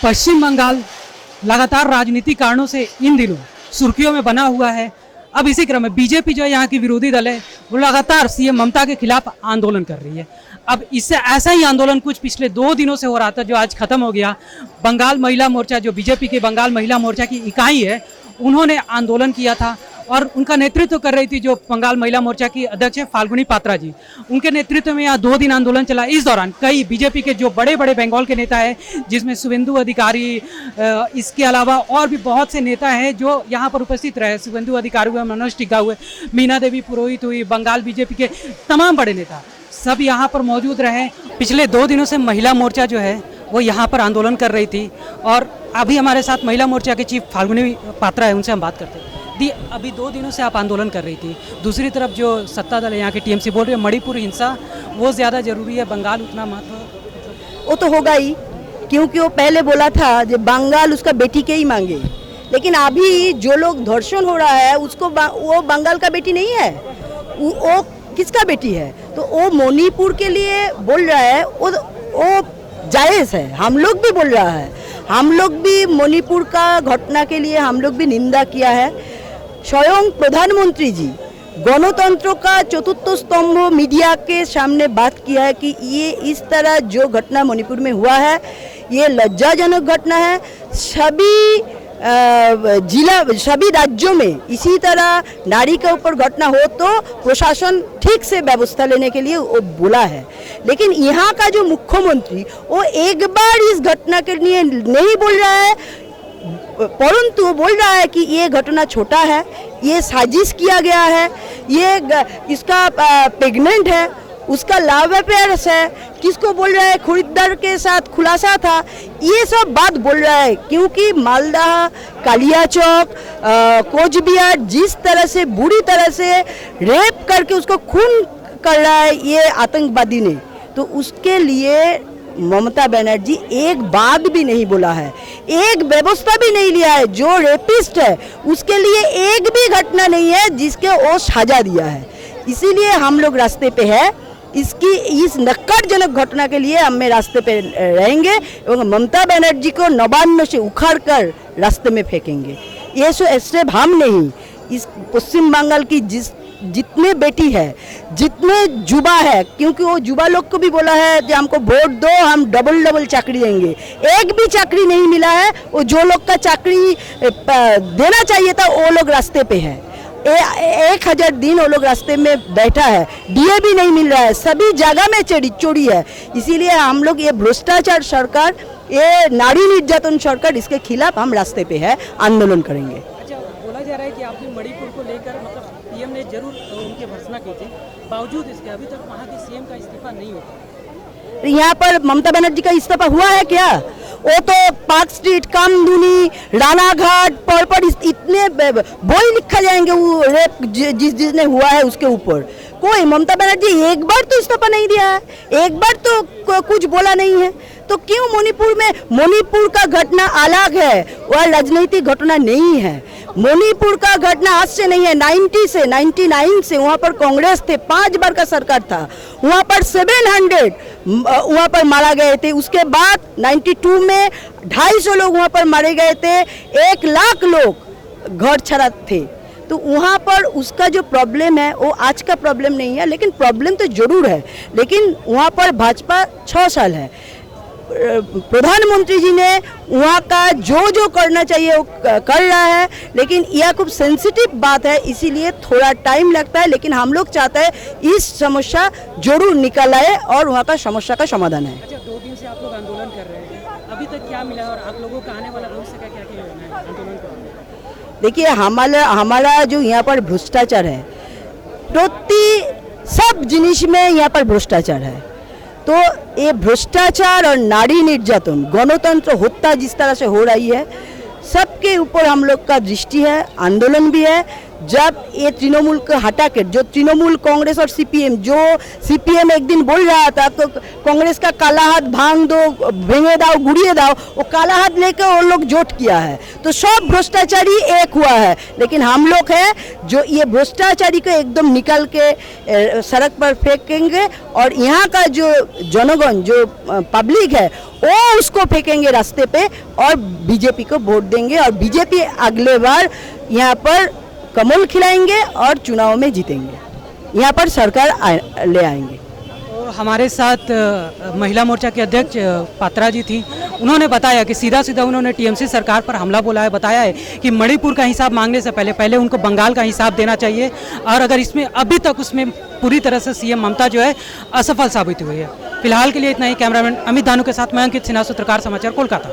पश्चिम बंगाल लगातार राजनीतिक कारणों से इन दिनों सुर्खियों में बना हुआ है। अब इसी क्रम में बीजेपी जो है यहाँ की विरोधी दल है वो लगातार सीएम ममता के खिलाफ आंदोलन कर रही है। अब इससे ऐसा ही आंदोलन कुछ पिछले 2 दिनों से हो रहा था जो आज खत्म हो गया। बंगाल महिला मोर्चा जो बीजेपी के बंगाल महिला मोर्चा की इकाई है उन्होंने आंदोलन किया था और उनका नेतृत्व कर रही थी जो बंगाल महिला मोर्चा की अध्यक्ष है फाल्गुनी पात्रा जी। उनके नेतृत्व में यहाँ 2 दिन आंदोलन चला। इस दौरान कई बीजेपी के जो बड़े बड़े बंगाल के नेता हैं जिसमें शुभेंदु अधिकारी, इसके अलावा और भी बहुत से नेता हैं जो यहाँ पर उपस्थित रहे। शुभेंदु अधिकारी हुए, मनोज टिग्गा हुए, मीना देवी पुरोहित हुई, बंगाल बीजेपी के तमाम बड़े नेता सब यहाँ पर मौजूद रहे। पिछले 2 दिनों से महिला मोर्चा जो है वो यहाँ पर आंदोलन कर रही थी और अभी हमारे साथ महिला मोर्चा के चीफ फाल्गुनी पात्रा है, उनसे हम बात करते हैं। दी, अभी 2 दिनों से आप आंदोलन कर रही थी, दूसरी तरफ जो सत्ता दल है यहाँ के टीएमसी बोल रहे हैं मणिपुर हिंसा वो ज़्यादा जरूरी है, बंगाल उतना महत्व। वो तो होगा ही, क्योंकि वो पहले बोला था जो बंगाल उसका बेटी के ही मांगे, लेकिन अभी जो लोग धर्षण हो रहा है उसको वो बंगाल का बेटी नहीं है, वो किसका बेटी है? तो वो मणिपुर के लिए बोल रहा है, वो जायज़ है। हम लोग भी बोल रहा है, हम लोग भी मणिपुर का घटना के लिए हम लोग भी निंदा किया है। स्वयं प्रधानमंत्री जी गणतंत्र का चतुर्थ स्तंभ मीडिया के सामने बात किया है कि ये इस तरह जो घटना मणिपुर में हुआ है ये लज्जाजनक घटना है। सभी राज्यों में इसी तरह नारी के ऊपर घटना हो तो प्रशासन ठीक से व्यवस्था लेने के लिए वो बोला है, लेकिन यहाँ का जो मुख्यमंत्री वो एक बार इस घटना के लिए नहीं बोल रहा है, परंतु बोल रहा है कि ये घटना छोटा है, ये साजिश किया गया है, ये इसका प्रेग्नेंट है, उसका लव अफेयर है, किसको बोल रहा है खरीदार के साथ खुलासा था, ये सब बात बोल रहा है। क्योंकि मालदा, कालियाचौक, कोचबिहार जिस तरह से बुरी तरह से रेप करके उसको खून कर रहा है ये आतंकवादी ने, तो उसके लिए ममता बनर्जी एक बात भी नहीं बोला है, एक व्यवस्था भी नहीं लिया है। जो रेपिस्ट है उसके लिए एक भी घटना नहीं है जिसके वो सजा दिया है। इसीलिए हम लोग रास्ते पे है, इस नक्कड़जनक घटना के लिए हम रास्ते पे रहेंगे और ममता बनर्जी को नवान्न से उखाड़ कर रास्ते में फेंकेंगे। ये स्टेप हम नहीं, इस पश्चिम बंगाल की जितने बेटी है, जितने युवा है, क्योंकि वो युवा लोग को भी बोला है कि हमको वोट दो, हम डबल चाकरी देंगे, एक भी चाकरी नहीं मिला है। वो जो लोग का चाकरी देना चाहिए था वो लोग रास्ते पे है, 1000 दिन वो लोग रास्ते में बैठा है, डीए भी नहीं मिल रहा है, सभी जगह में चोरी है। इसीलिए हम लोग ये भ्रष्टाचार सरकार, ये नारी निर्यातन सरकार, इसके खिलाफ हम रास्ते पे है, आंदोलन करेंगे। अच्छा, बोला जा रहा है कि आपने मणिपुर को लेकर मतलब पीएम ने जरूर उनकी भर्त्सना की थी, बावजूद इसके अभी तक वहाँ के सीएम का इस्तीफा नहीं हुआ। यहाँ पर ममता बनर्जी का इस्तीफा हुआ है क्या? वो तो पार्क स्ट्रीट, कामदुनी, रानाघाट पर इतने बोल लिखा जाएंगे वो रेप जिसने हुआ है उसके ऊपर। कोई ममता बनर्जी एक बार तो इस्तीफा नहीं दिया है, एक बार तो कुछ बोला नहीं है। तो क्यों मणिपुर का घटना अलग है, वह राजनीतिक घटना नहीं है। मणिपुर का घटना आज से नहीं है, 99 से वहाँ पर कांग्रेस थे, 5 बार का सरकार था, वहाँ पर 700 वहाँ पर मारा गए थे। उसके बाद 92 में 250 लोग वहाँ पर मारे गए थे, 1 लाख लोग घर छड़ा थे। तो वहाँ पर उसका जो प्रॉब्लम है वो आज का प्रॉब्लम नहीं है, लेकिन प्रॉब्लम तो जरूर है। लेकिन वहाँ पर भाजपा 6 साल है, प्रधानमंत्री जी ने वहाँ का जो करना चाहिए वो कर रहा है, लेकिन यह खूब सेंसिटिव बात है, इसीलिए थोड़ा टाइम लगता है। लेकिन हम लोग चाहते हैं इस समस्या जरूर निकल आए और वहाँ का समस्या का समाधान है। अच्छा, 2 दिन से आप लोग आंदोलन कर रहे हैं, अभी तक क्या मिला और आप लोगों का आने वाला भविष्य का क्या योजना है आंदोलन करने? देखिए, हमारा जो यहाँ पर भ्रष्टाचार है, सब जिनिस में यहाँ पर भ्रष्टाचार है। तो ये भ्रष्टाचार और नारी निर्यातन, गणतंत्र हत्या जिस तरह से हो रही है, सबके ऊपर हम लोग का दृष्टि है, आंदोलन भी है। जब ये तृणमूल को हटा कर, जो तृणमूल कांग्रेस और सीपीएम, जो सीपीएम एक दिन बोल रहा था तो कांग्रेस का काला हाथ भांग दो, भेंगे दाओ, गुड़िए दाओ, वो काला हाथ लेकर वो लोग जोट किया है। तो सब भ्रष्टाचारी एक हुआ है, लेकिन हम लोग हैं जो ये भ्रष्टाचारी को एकदम निकाल के सड़क पर फेंकेंगे और यहाँ का जो जनगण, जो पब्लिक है, वो उसको फेंकेंगे रास्ते पे और बीजेपी को वोट देंगे और बीजेपी अगले बार यहाँ पर कमल खिलाएंगे और चुनाव में जीतेंगे, यहाँ पर सरकार ले आएंगे। तो हमारे साथ महिला मोर्चा के अध्यक्ष पात्रा जी थी। उन्होंने बताया कि सीधा सीधा उन्होंने टीएमसी सरकार पर हमला बोला है, बताया है कि मणिपुर का हिसाब मांगने से पहले उनको बंगाल का हिसाब देना चाहिए और अगर इसमें अभी तक उसमें पूरी तरह से सीएम ममता जो है असफल साबित हुई है। फिलहाल के लिए इतना ही। कैमरामैन अमित दानू के साथ मैं अंकित सिन्हा, सूत्रकार समाचार, कोलकाता।